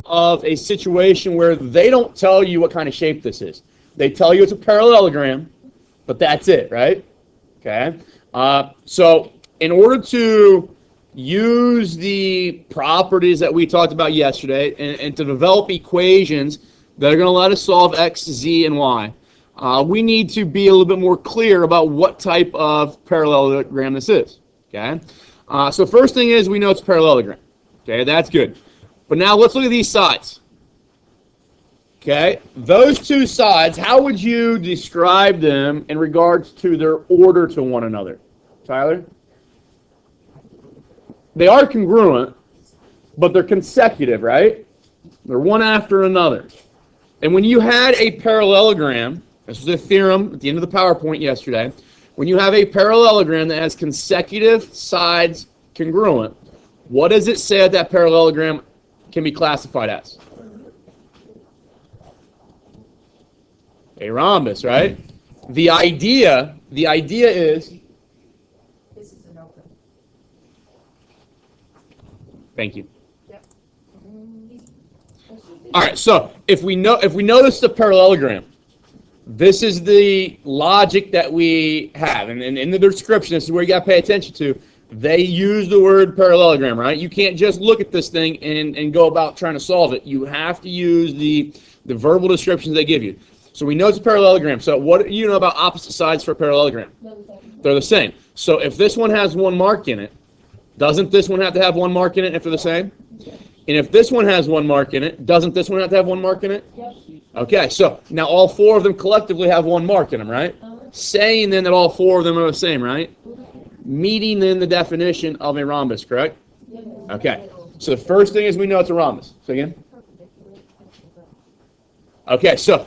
of a situation where they don't tell you what kind of shape this is. They tell you it's a parallelogram, but that's it, right? Okay. So in order to use the properties that we talked about yesterday and to develop equations that are going to let us solve x, z, and y, we need to be a little bit more clear about what type of parallelogram this is. Okay. So first thing is we know it's a parallelogram. Okay, that's good. But now let's look at these sides. Okay, those two sides, how would you describe them in regards to their order to one another? Tyler? They are congruent, but they're consecutive, right? They're one after another. And when you had a parallelogram, this was a theorem at the end of the PowerPoint yesterday, when you have a parallelogram that has consecutive sides congruent, what does it say that parallelogram can be classified as? A rhombus, right? The idea is. This is an open. Thank you. Yep. All right. So if we notice the parallelogram, this is the logic that we have, and in the description, this is where you got to pay attention to. They use the word parallelogram, right? You can't just look at this thing and go about trying to solve it. You have to use the verbal descriptions they give you. So we know it's a parallelogram. So what do you know about opposite sides for a parallelogram? They're the same. So if this one has one mark in it, doesn't this one have to have one mark in it if they're the same? And if this one has one mark in it, doesn't this one have to have one mark in it? Yep. Okay, so now all four of them collectively have one mark in them, right? Saying then that all four of them are the same, right? Meeting then the definition of a rhombus, correct? Okay, so the first thing is we know it's a rhombus. Say again? Okay, so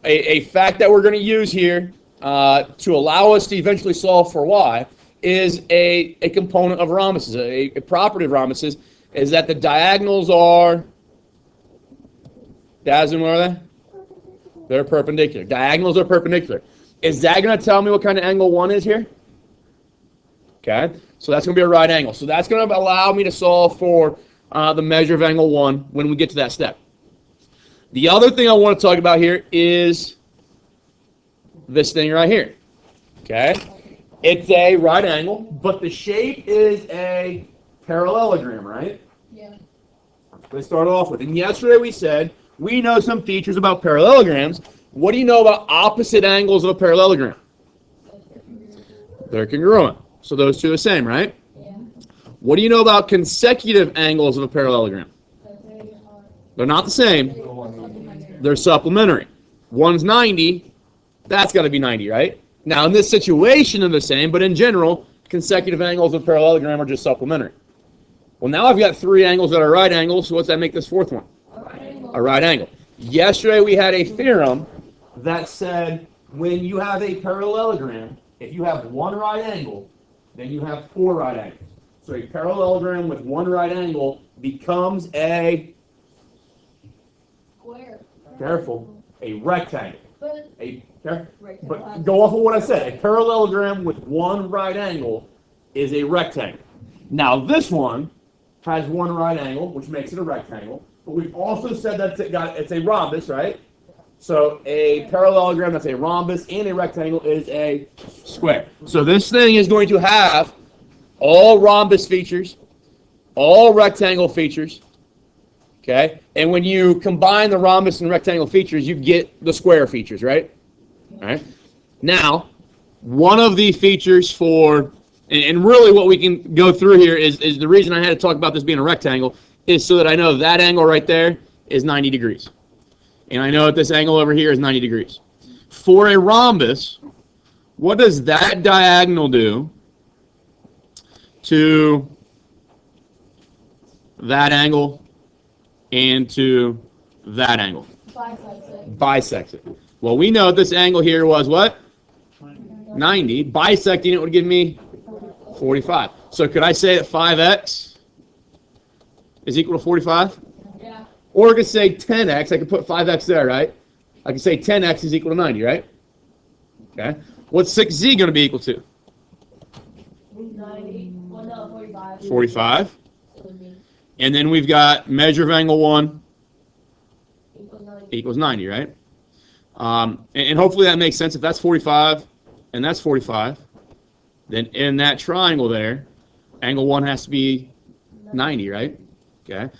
a fact that we're going to use here to allow us to eventually solve for y is a component of rhombuses. A property of rhombuses is that the diagonals are, Dazin, what are they? They're perpendicular. Diagonals are perpendicular. Is that going to tell me what kind of angle 1 is here? Okay, so that's going to be a right angle. So that's going to allow me to solve for the measure of angle 1 when we get to that step. The other thing I want to talk about here is this thing right here. Okay, it's a right angle, but the shape is a parallelogram, right? Yeah. Let's start off with. And yesterday we said we know some features about parallelograms. What do you know about opposite angles of a parallelogram? They're congruent. So those two are the same, right? Yeah. What do you know about consecutive angles of a parallelogram? They're not the same. They're supplementary. One's 90. That's got to be 90, right? Now, in this situation, they're the same, but in general, consecutive angles of a parallelogram are just supplementary. Well, now I've got three angles that are right angles, so what's that make this fourth one? A right angle. Yesterday, we had a theorem that said when you have a parallelogram, if you have one right angle, then you have four right angles. So a parallelogram with one right angle becomes a... Square. Careful. A rectangle. But But go off of what I said. A parallelogram with one right angle is a rectangle. Now this one has one right angle, which makes it a rectangle. But we've also said that it's a rhombus, right? So a parallelogram that's a rhombus and a rectangle is a square. So this thing is going to have all rhombus features, all rectangle features. Okay, and when you combine the rhombus and rectangle features, you get the square features, right? All right. Now, one of the features for, and really what we can go through here is the reason I had to talk about this being a rectangle is so that I know that angle right there is 90 degrees. And I know that this angle over here is 90 degrees. For a rhombus, what does that diagonal do to that angle and to that angle? Bisects it. Well, we know this angle here was what? 90. Bisecting it would give me 45. So could I say that 5x is equal to 45? yeah. Or I could say 10x. I could put 5x there, right? I could say 10x is equal to 90, right? Okay. What's 6z going to be equal to? 90. Well, no, 45. 45. And then we've got measure of angle 1 equals 90, right? And hopefully that makes sense. If that's 45 and that's 45, then in that triangle there, angle 1 has to be 90, right? Okay.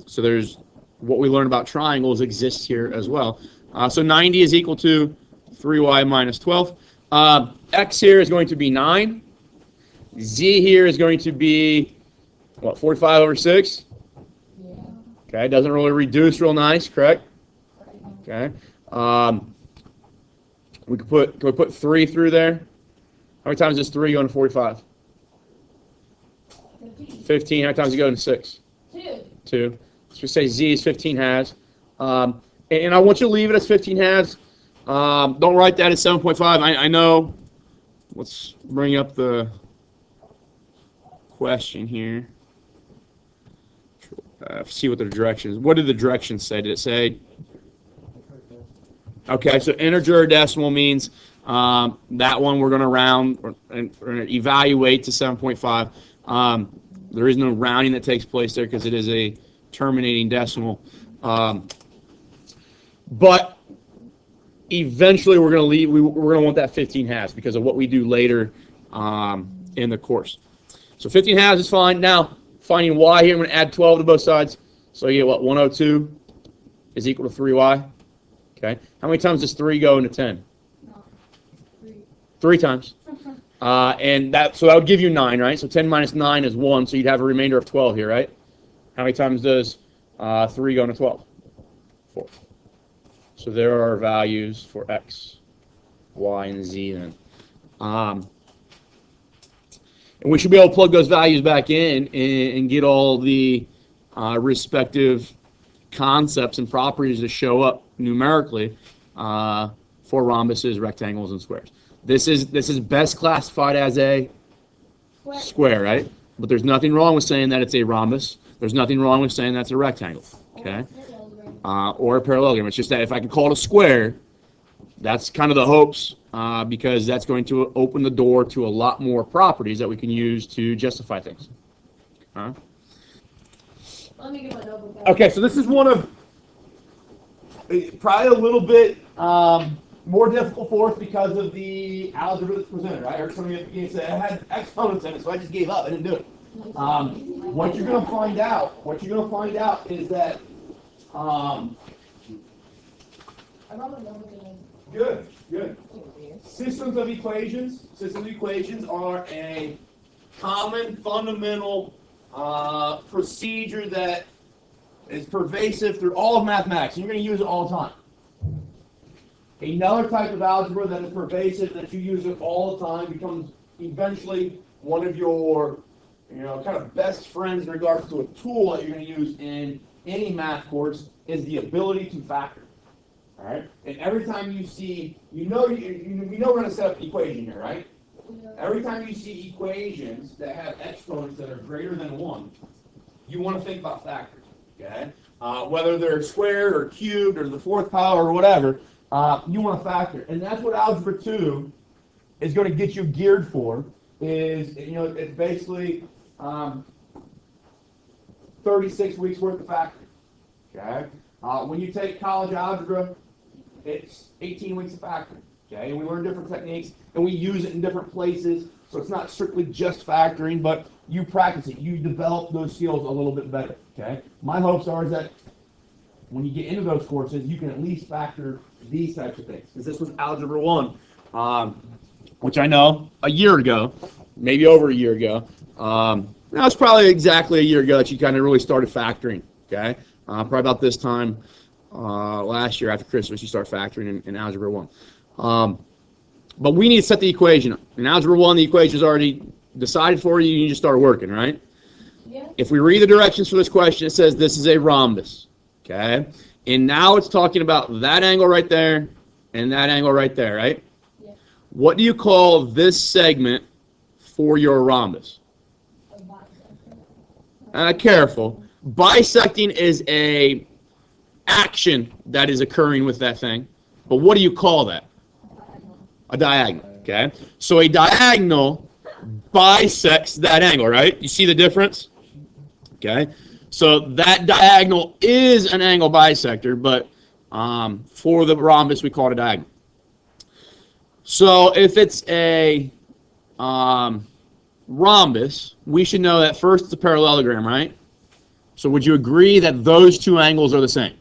So there's what we learned about triangles exists here as well. So 90 is equal to 3y minus 12. X here is going to be 9. Z here is going to be, what, 45 over 6? Yeah. Okay, doesn't really reduce real nice, correct? Okay. Can we put 3 through there? How many times does 3 go into 45? 15. How many times does it go into 6? 2. Let's just say Z is 15 halves. And I want you to leave it as 15 halves. Don't write that as 7.5. I know. Let's bring up the question here. See what the directions. What did the directions say? Did it say? Okay, so integer or decimal means that one we're going to round or evaluate to 7.5. There is no rounding that takes place there because it is a terminating decimal. But eventually we're going to leave. We're going to want that 15 halves because of what we do later in the course. So 15 halves is fine. Now, finding y here, I'm going to add 12 to both sides. So you get what? 102 is equal to 3y. Okay. How many times does 3 go into 10? 3 times. And so that would give you 9, right? So 10 minus 9 is 1, so you'd have a remainder of 12 here, right? How many times does 3 go into 12? 4. So there are our values for x, y, and z then. And we should be able to plug those values back in and get all the respective concepts and properties that show up numerically for rhombuses, rectangles, and squares. This is best classified as a square, right? But there's nothing wrong with saying that it's a rhombus. There's nothing wrong with saying that's a rectangle, okay? Or a parallelogram. It's just that if I can call it a square, that's kind of the hopes because that's going to open the door to a lot more properties that we can use to justify things. Let me get my notebook out. Okay, so this is one of probably a little bit more difficult for us because of the algebra that's presented. Right? I heard somebody at the beginning say I had exponents in it, so I just gave up. I didn't do it. What you're going to find out is that I brought my notebook in. Good. Systems of equations are a common fundamental procedure that is pervasive through all of mathematics. And you're going to use it all the time. Another type of algebra that is pervasive that you use it all the time becomes eventually one of your kind of best friends in regards to a tool that you're going to use in any math course is the ability to factor. All right, and every time you see, we know we're going to set up an equation here, right? Every time you see equations that have exponents that are greater than 1, you want to think about factors. Okay, whether they're squared or cubed or the 4th power or whatever, you want to factor, and that's what Algebra 2 is going to get you geared for. It's basically 36 weeks worth of factoring. Okay, when you take college algebra, it's 18 weeks of factoring. Okay, and we learn different techniques, and we use it in different places. So it's not strictly just factoring, but you practice it. You develop those skills a little bit better. Okay, my hopes are that when you get into those courses, you can at least factor these types of things. Because this was Algebra 1, which I know a year ago, maybe over a year ago. Now it's probably exactly a year ago that you kind of really started factoring. Okay, probably about this time last year after Christmas, you start factoring in Algebra 1. But we need to set the equation up. In Algebra 1, the equation is already decided for you. You just start working, right? Yeah. If we read the directions for this question, it says this is a rhombus. Okay? And now it's talking about that angle right there and that angle right there, right? Yeah. What do you call this segment for your rhombus? A bisector. Careful. Bisecting is a action that is occurring with that thing. But what do you call that? A diagonal. Okay? So a diagonal bisects that angle, right? You see the difference? Okay? So that diagonal is an angle bisector, but for the rhombus, we call it a diagonal. So if it's a rhombus, we should know that first it's a parallelogram, right? So would you agree that those two angles are the same?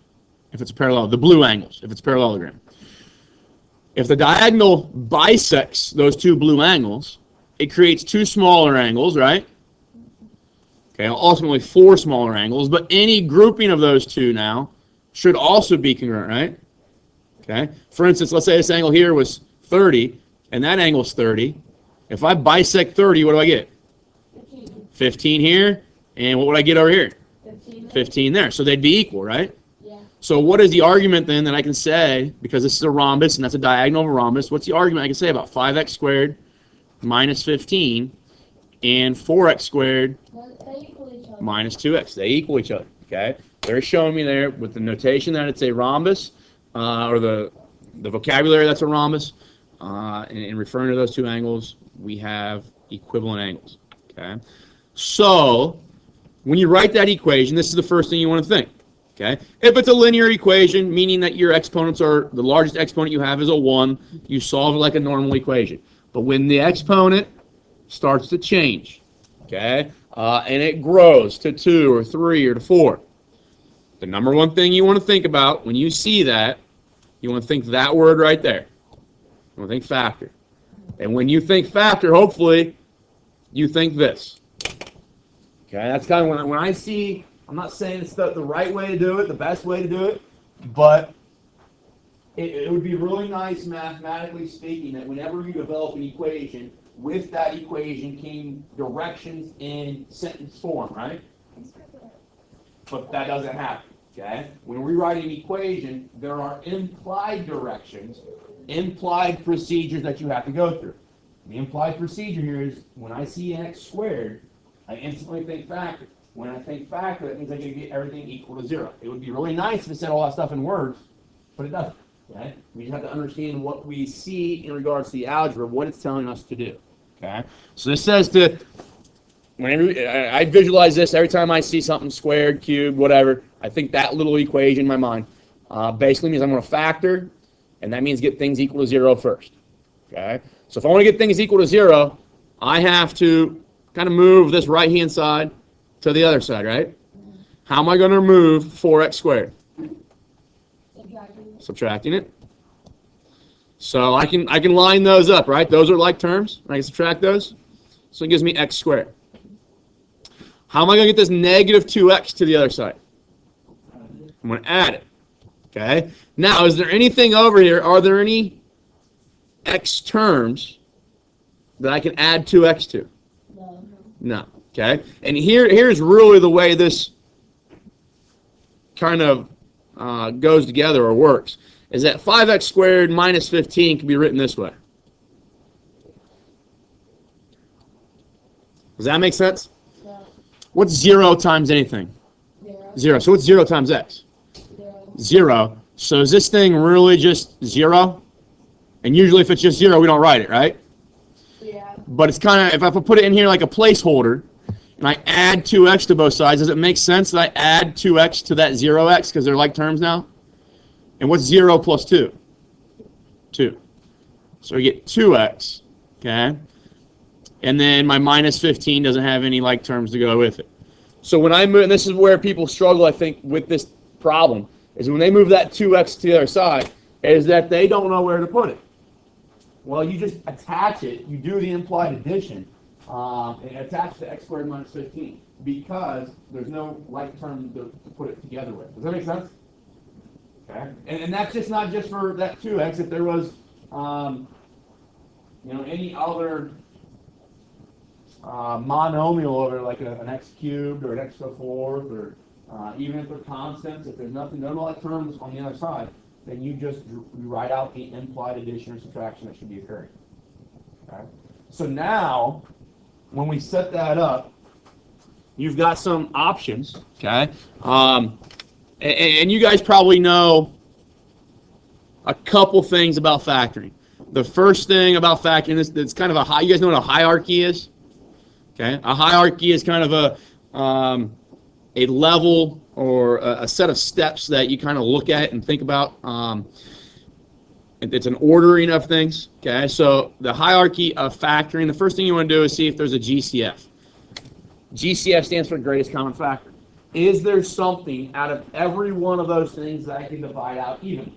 If it's a parallel, the blue angles, if it's a parallelogram. If the diagonal bisects those two blue angles, it creates two smaller angles, right? Okay, ultimately 4 smaller angles, but any grouping of those two now should also be congruent, right? Okay. For instance, let's say this angle here was 30, and that angle is 30. If I bisect 30, what do I get? 15. 15 here, and what would I get over here? 15. 15 there. So they'd be equal, right? Yeah. So what is the argument then that I can say, because this is a rhombus and that's a diagonal of a rhombus, what's the argument I can say about 5x squared minus 15 and 4x squared They equal each other. minus 2x? They equal each other, okay? They're showing me there with the notation that it's a rhombus, or the vocabulary that's a rhombus, and referring to those two angles, we have equivalent angles, okay? So when you write that equation, this is the first thing you want to think. Okay. If it's a linear equation, meaning that your exponents are, the largest exponent you have is a 1, you solve it like a normal equation. But when the exponent starts to change, okay, and it grows to 2 or 3 or to 4, the number one thing you want to think about when you see that, you want to think that word right there. You want to think factor. And when you think factor, hopefully, you think this. Okay, that's kind of when I see, I'm not saying it's the right way to do it, the best way to do it, but it would be really nice, mathematically speaking, that whenever you develop an equation, with that equation came directions in sentence form, right? But that doesn't happen, okay? When we write an equation, there are implied directions, implied procedures that you have to go through. The implied procedure here is when I see x squared, I instantly think factor. When I think factor, that means I can get everything equal to 0. It would be really nice if it said all that stuff in words, but it doesn't. Okay? We just have to understand what we see in regards to the algebra, what it's telling us to do. Okay? So this says to, whenever I visualize this, every time I see something squared, cubed, whatever, I think that little equation in my mind basically means I'm going to factor, and that means get things equal to 0 first. Okay? So if I want to get things equal to 0, I have to kind of move this right-hand side to the other side, right? How am I going to remove 4x squared? Subtracting it. So I can line those up, right? Those are like terms. I can subtract those. So it gives me x squared. How am I going to get this negative 2x to the other side? I'm going to add it. Okay? Now, is there anything over here? Are there any x terms that I can add 2x to? No. No. Okay? And here's really the way this kind of goes together or works, is that 5x squared minus 15 can be written this way. Does that make sense? No. What's 0 times anything? 0. 0. So what's 0 times x? 0. 0. So is this thing really just 0? And usually if it's just 0, we don't write it, right? Yeah. But it's kind of, if I put it in here like a placeholder, and I add 2x to both sides, does it make sense that I add 2x to that 0x because they're like terms now? And what's 0 plus 2? 2. So we get 2x, okay? And then my minus 15 doesn't have any like terms to go with it. So when I move, and this is where people struggle, I think, with this problem, is when they move that 2x to the other side, is that they don't know where to put it. Well, you just attach it, you do the implied addition, and attach to x squared minus 15 because there's no like term to put it together with. Does that make sense? Okay. And that's just not just for that 2x. If there was, any other monomial over like an x cubed or an x to the fourth, or even if they're constants, if there's no like terms on the other side, then you just write out the implied addition or subtraction that should be occurring. Okay. So now, when we set that up, you've got some options, okay? And you guys probably know a couple things about factoring. The first thing about factoring is it's kind of you guys know what a hierarchy is? Okay? A hierarchy is kind of a level or a set of steps that you kind of look at and think about. It's an ordering of things. Okay, so the hierarchy of factoring, the first thing you want to do is see if there's a GCF. GCF stands for greatest common factor. Is there something out of every one of those things that I can divide out evenly?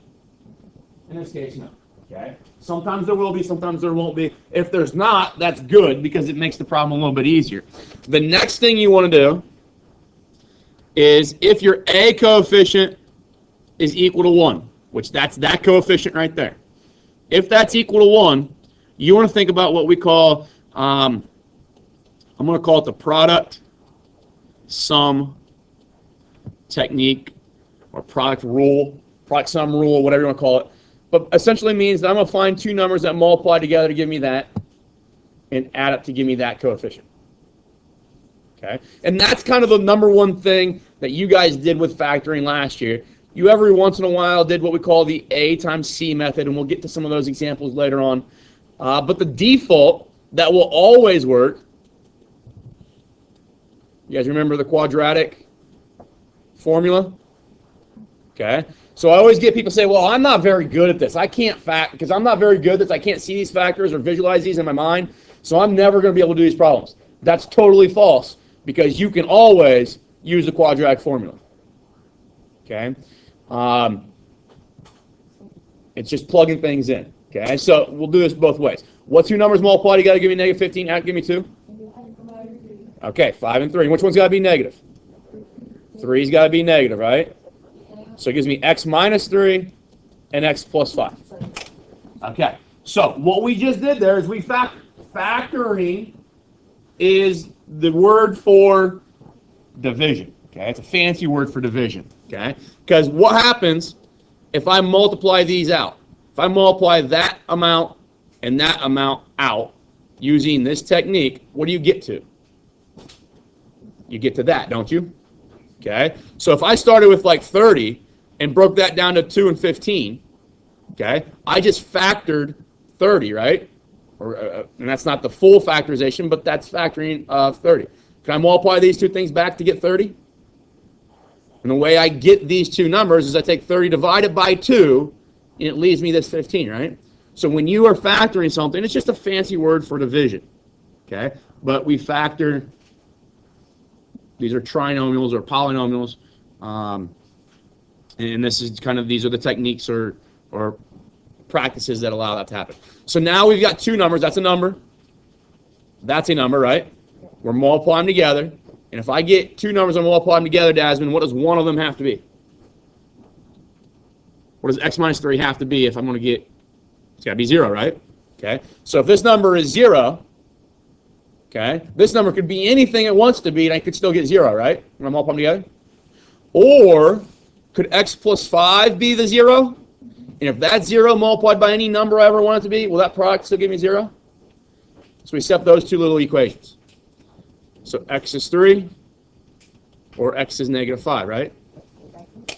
In this case, no. Okay. Sometimes there will be, sometimes there won't be. If there's not, that's good because it makes the problem a little bit easier. The next thing you want to do is if your A coefficient is equal to 1, which that's that coefficient right there. If that's equal to 1, you want to think about what we call, I'm going to call it the product sum technique or product rule, product sum rule, whatever you want to call it. But essentially means that I'm going to find two numbers that multiply together to give me that and add up to give me that coefficient. Okay? And that's kind of the number one thing that you guys did with factoring last year. You every once in a while did what we call the A times C method, and we'll get to some of those examples later on. But the default that will always work, you guys remember the quadratic formula? Okay? So I always get people say, well, I'm not very good at this. I can't because I'm not very good at this. I can't see these factors or visualize these in my mind, so I'm never going to be able to do these problems. That's totally false because you can always use the quadratic formula. Okay? It's just plugging things in. Okay? So we'll do this both ways. What two numbers multiply together give me negative 15? Give me 2. Okay, 5 and 3. Which one's got to be negative? 3's got to be negative, right? So it gives me x minus 3 and x plus 5. Okay, so what we just did there is we factoring is the word for division. Okay, it's a fancy word for division. Okay, because what happens if I multiply these out? If I multiply that amount and that amount out using this technique, what do you get to? You get to that, don't you? Okay, so if I started with like 30 and broke that down to 2 and 15, okay, I just factored 30, right? And that's not the full factorization, but that's factoring of 30. Can I multiply these two things back to get 30? And the way I get these two numbers is I take 30 divided by 2, and it leaves me this 15, right? So when you are factoring something, it's just a fancy word for division, okay? But we factor, these are trinomials or polynomials, and this is kind of, these are the techniques or practices that allow that to happen. So now we've got two numbers. That's a number. That's a number, right? We're multiplying them together. And if I get two numbers and multiply them together, Dasmond, what does one of them have to be? What does x minus 3 have to be if I'm going to get, it's got to be 0, right? Okay. So if this number is 0, okay, this number could be anything it wants to be, and I could still get 0, right? When I multiply them together. Or could x plus 5 be the 0? And if that's 0 multiplied by any number I ever want it to be, will that product still give me 0? So we set up those two little equations. So x is 3 or x is negative 5, right?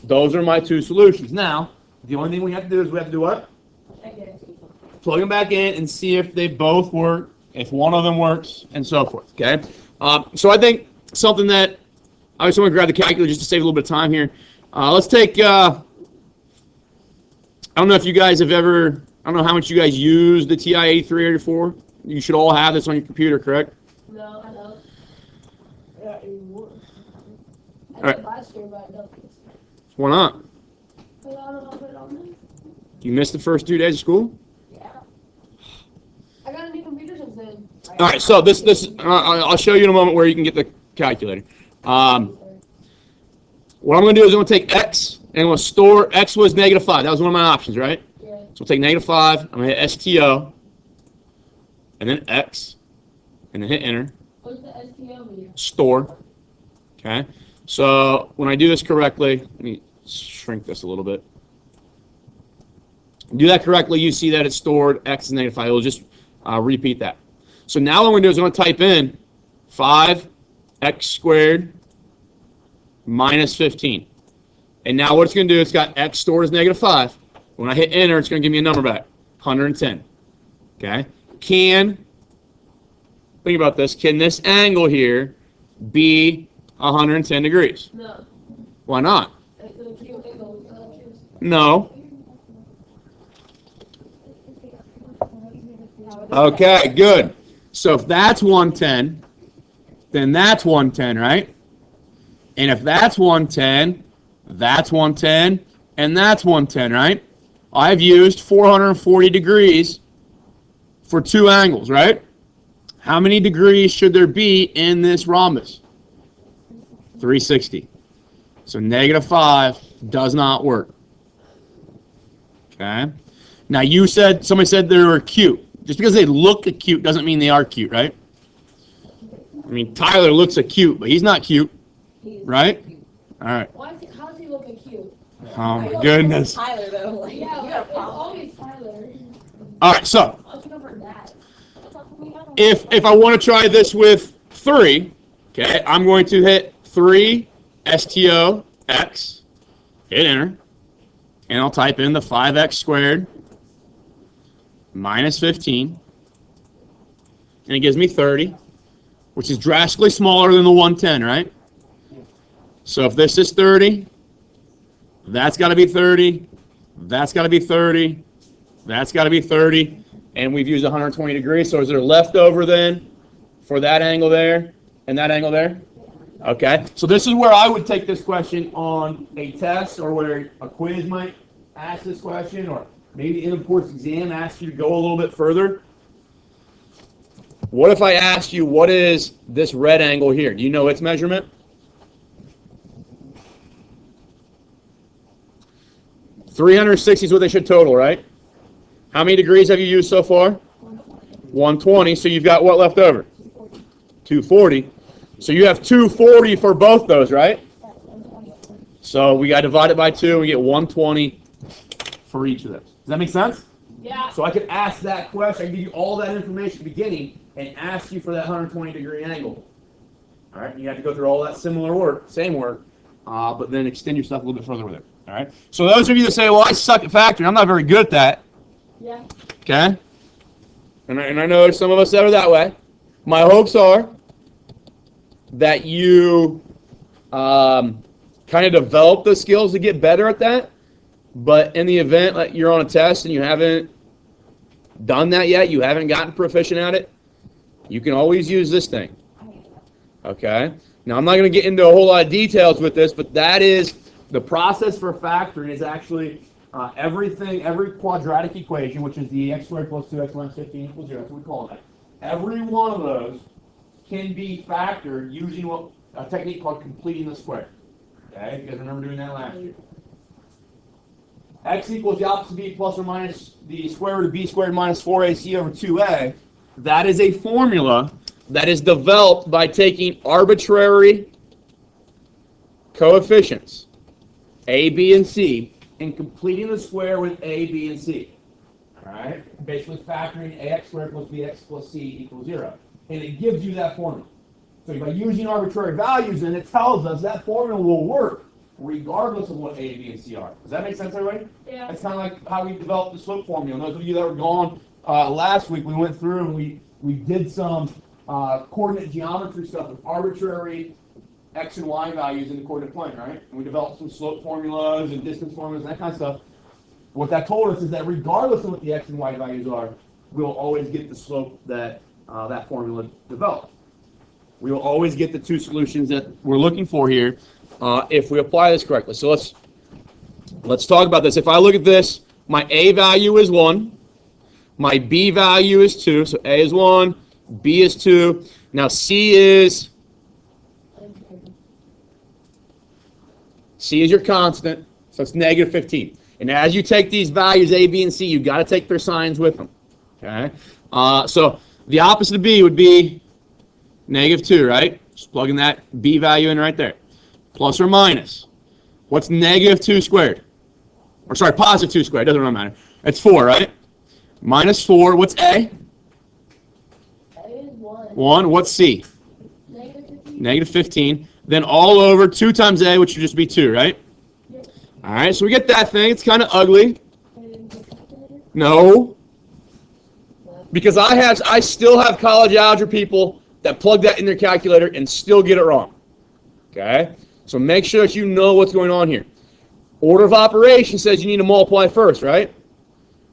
Those are my two solutions. Now, the only thing we have to do is we have to do what? Plug them back in and see if they both work, if one of them works, and so forth, okay? So I think something that, I just want to grab the calculator just to save a little bit of time here. Let's take, I don't know if you guys have ever, I don't know how much you guys use the TI-8384. You should all have this on your computer, correct? No, I don't. I right. did last year, but I don't. Why not? But I don't know if it on there. You missed the first 2 days of school? Yeah. I got a new computer since then. All right, so this I'll show you in a moment where you can get the calculator. What I'm going to do is I'm going to take x and we'll store, x was negative 5. That was one of my options, right? Yeah. So we'll take negative 5, I'm going to hit STO, and then x, and then hit enter. What's the STO mean? Store. Okay. So when I do this correctly, let me shrink this a little bit. Do that correctly, you see that it's stored x is negative 5. It'll just repeat that. So now what I'm going to do is I'm going to type in 5x squared minus 15. And now what it's going to do, it's got x stored as negative 5. When I hit enter, it's going to give me a number back, 110. Okay? Think about this, can this angle here be 110 degrees. No. Why not? The Q angle. No. Okay, good. So if that's 110, then that's 110, right? And if that's 110, that's 110, and that's 110, right? I've used 440 degrees for two angles, right? How many degrees should there be in this rhombus? 360. So -5 does not work. Okay? Now somebody said they were cute. Just because they look cute doesn't mean they are cute, right? I mean, Tyler looks cute, but he's not cute, right? All right. How does he look cute? Oh my goodness. Tyler though, like, Yeah, you got a it's problem. always Tyler. All right, so I'll take over that. if I want to try this with 3, okay, I'm going to hit 3 STOX, hit enter, and I'll type in the 5x squared minus 15, and it gives me 30, which is drastically smaller than the 110, right? So if this is 30, that's got to be 30, that's got to be 30, that's got to be 30, and we've used 120 degrees, so is there leftover then for that angle there and that angle there? Okay, so this is where I would take this question on a test or where a quiz might ask this question, or maybe in a course exam asks you to go a little bit further. What if I asked you, what is this red angle here? Do you know its measurement? 360 is what they should total, right? How many degrees have you used so far? 120. So you've got what left over? 240. So you have 240 for both those, right? So we got to divide it by 2 and we get 120 for each of those. Does that make sense? Yeah. So I could ask that question. I can give you all that information at the beginning and ask you for that 120 degree angle. All right? You have to go through all that similar work, same work, but then extend yourself a little bit further with it. All right? So those of you that say, well, I suck at factoring, I'm not very good at that. Yeah. Okay? And I know there's some of us that are that way. My hopes are that you kind of develop the skills to get better at that. But in the event that you're on a test and you haven't done that yet, you haven't gotten proficient at it, you can always use this thing. Okay? Now, I'm not going to get into a whole lot of details with this, but that is the process for factoring is actually every quadratic equation, which is the x squared plus 2x minus 15 equals 0, that's what we call that. Every one of those can be factored using a technique called completing the square. Okay? You guys remember doing that last year? X equals the opposite b plus or minus the square root of b squared minus 4ac over 2a. That is a formula that is developed by taking arbitrary coefficients, a, b, and c, and completing the square with a, b, and c. All right? Basically factoring ax squared plus bx plus c equals 0. And it gives you that formula. So by using arbitrary values, then it tells us that formula will work regardless of what A, B, and C are. Does that make sense, everybody? Yeah. That's kind of like how we developed the slope formula. Those of you that were gone last week, we went through and we did some coordinate geometry stuff with arbitrary x and y values in the coordinate plane, right? And we developed some slope formulas and distance formulas and that kind of stuff. What that told us is that regardless of what the x and y values are, we'll always get the slope that that formula developed. We will always get the two solutions that we're looking for here if we apply this correctly. So let's talk about this. If I look at this, my A value is 1. My B value is 2. So A is 1, B is 2. Now C is your constant, so it's negative 15. And as you take these values, A, B, and C, you've got to take their signs with them. Okay? So the opposite of B would be negative 2, right? Just plugging that B value in right there. Plus or minus. What's negative 2 squared? Or sorry, positive 2 squared. Doesn't really matter. It's 4, right? Minus 4. What's A? A is 1. 1. What's C? Negative 15. Negative 15. Then all over 2 times A, which would just be 2, right? Yep. All right, so we get that thing. It's kind of ugly. No. Because I still have college algebra people that plug that in their calculator and still get it wrong. Okay? So make sure that you know what's going on here. Order of operation says you need to multiply first, right?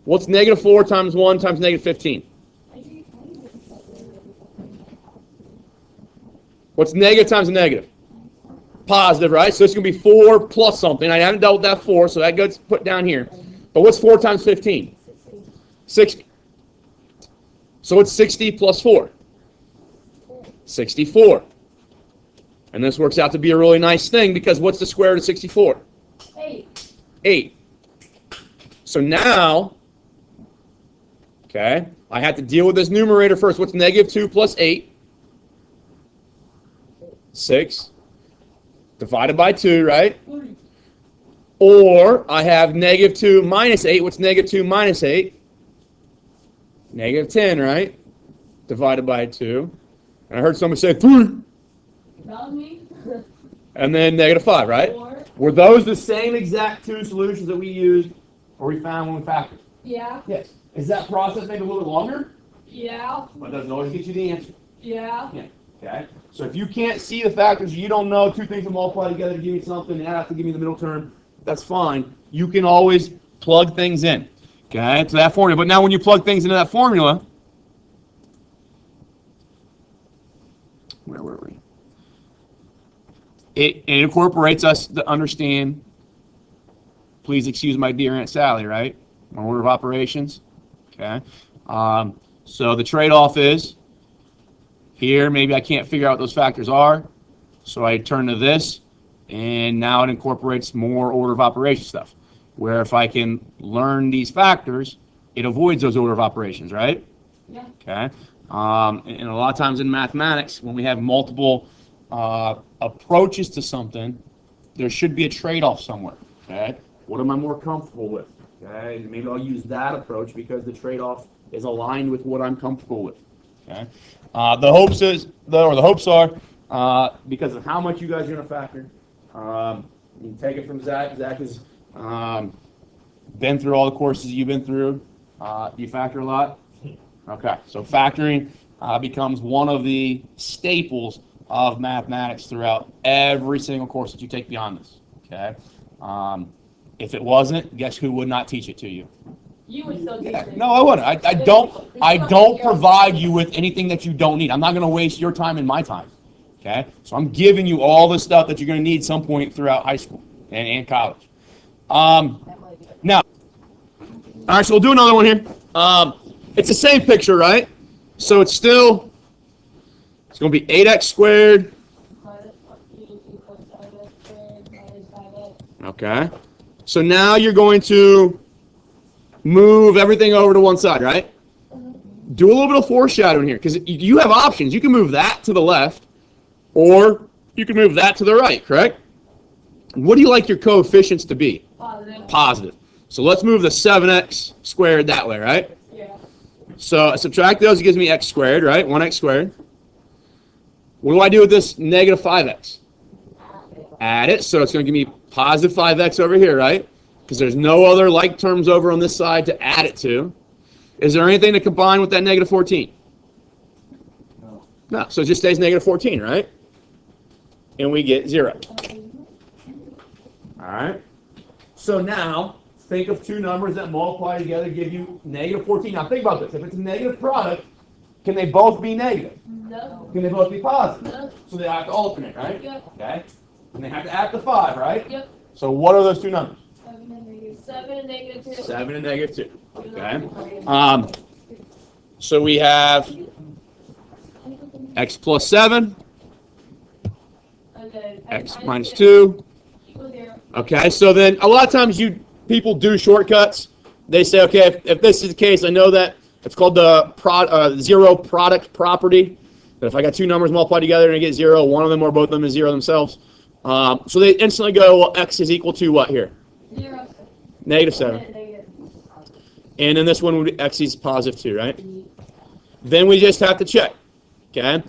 What's negative 4 times 1 times negative 15? What's negative times a negative? Positive, right? So it's going to be 4 plus something. I haven't dealt with that 4, so that gets put down here. But what's 4 times 15? 60. So it's 60 plus 4. 64. And this works out to be a really nice thing because what's the square root of 64? 8. 8. So now, okay, I have to deal with this numerator first. What's negative 2 plus 8? 6. Divided by 2, right? Or I have negative 2 minus 8. What's negative 2 minus 8? Negative 10, right? Divided by 2. And I heard someone say 3. That was me. And then negative 5, right? 4. Were those the same exact two solutions that we used or we found when we factored? Yeah. Yes. Is that process maybe a little bit longer? Yeah. But it doesn't always get you the answer. Yeah. Yeah. Okay? So if you can't see the factors, you don't know two things to multiply together to give me something, and add up to give me the middle term, that's fine. You can always plug things in, okay, to that formula. But now when you plug things into that formula, where were we? It incorporates us to understand, please excuse my dear Aunt Sally, right? My order of operations, okay? So the trade-off is, here, maybe I can't figure out what those factors are, so I turn to this, and now it incorporates more order of operation stuff. Where if I can learn these factors, it avoids those order of operations, right? Yeah. Okay. And a lot of times in mathematics, when we have multiple approaches to something, there should be a trade-off somewhere. Okay. What am I more comfortable with? Okay. Maybe I'll use that approach because the trade-off is aligned with what I'm comfortable with. Okay. The hopes are because of how much you guys are going to factor. You can take it from Zach. Zach has been through all the courses you've been through. Do you factor a lot? Okay, so factoring becomes one of the staples of mathematics throughout every single course that you take beyond this. Okay, if it wasn't, guess who would not teach it to you? You would still teach it. No, I wouldn't. I don't provide you with anything that you don't need. I'm not going to waste your time and my time. Okay, so I'm giving you all the stuff that you're going to need some point throughout high school and college. Now, all right, so we'll do another one here. It's the same picture, right? So it's going to be 8x squared. Okay. So now you're going to move everything over to one side, right? Do a little bit of foreshadowing here, because you have options. You can move that to the left, or you can move that to the right, correct? What do you like your coefficients to be? Positive. Positive. So let's move the 7x squared that way, right? Yeah. So I subtract those, it gives me x squared, right? 1x squared. What do I do with this negative 5x? Add it, so it's going to give me positive 5x over here, right? Because there's no other like terms over on this side to add it to. Is there anything to combine with that negative 14? No, so it just stays negative 14, right? And we get 0. All right? So now, think of two numbers that multiply together give you negative 14. Now think about this. If it's a negative product, can they both be negative? No. Can they both be positive? No. So they have to alternate, right? Yep. Okay? And they have to add the 5, right? Yep. So what are those two numbers? 7 and negative 2. 7 and negative 2. Okay? So we have x plus 7, And then x minus 2. equals 0. Okay, so then a lot of times people do shortcuts. They say, okay, if this is the case, I know that it's called the zero product property. That if I got two numbers multiplied together and I get 0, one of them or both of them is 0 themselves. So they instantly go, well, x is equal to what here? 0. Negative 7. Negative. And then this one would be x is positive 2, right? Then we just have to check. Okay?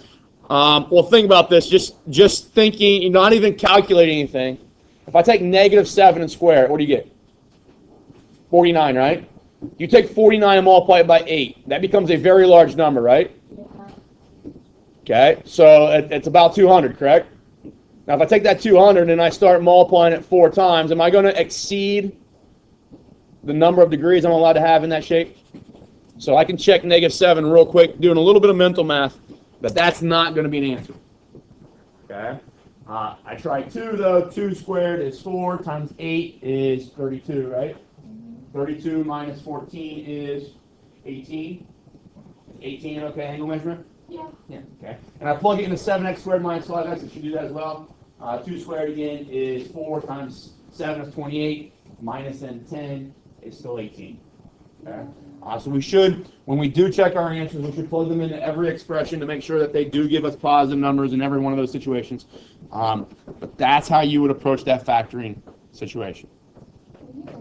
Well, think about this. Just thinking, not even calculating anything. If I take negative 7 and square it, what do you get? 49, right? You take 49 and multiply it by 8. That becomes a very large number, right? Okay, so it's about 200, correct? Now, if I take that 200 and I start multiplying it 4 times, am I going to exceed the number of degrees I'm allowed to have in that shape? So I can check -7 real quick, doing a little bit of mental math, but that's not going to be an answer. Okay? I tried 2, though. 2 squared is 4 times 8 is 32, right? 32 minus 14 is 18. 18, okay, angle measurement? Yeah. Yeah, okay. And I plug it into 7x squared minus 5x. It should do that as well. 2 squared again is 4 times 7 is 28. Minus then 10 is still 18. Okay? So we should, when we do check our answers, we should plug them into every expression to make sure that they do give us positive numbers in every one of those situations. But that's how you would approach that factoring situation. Okay.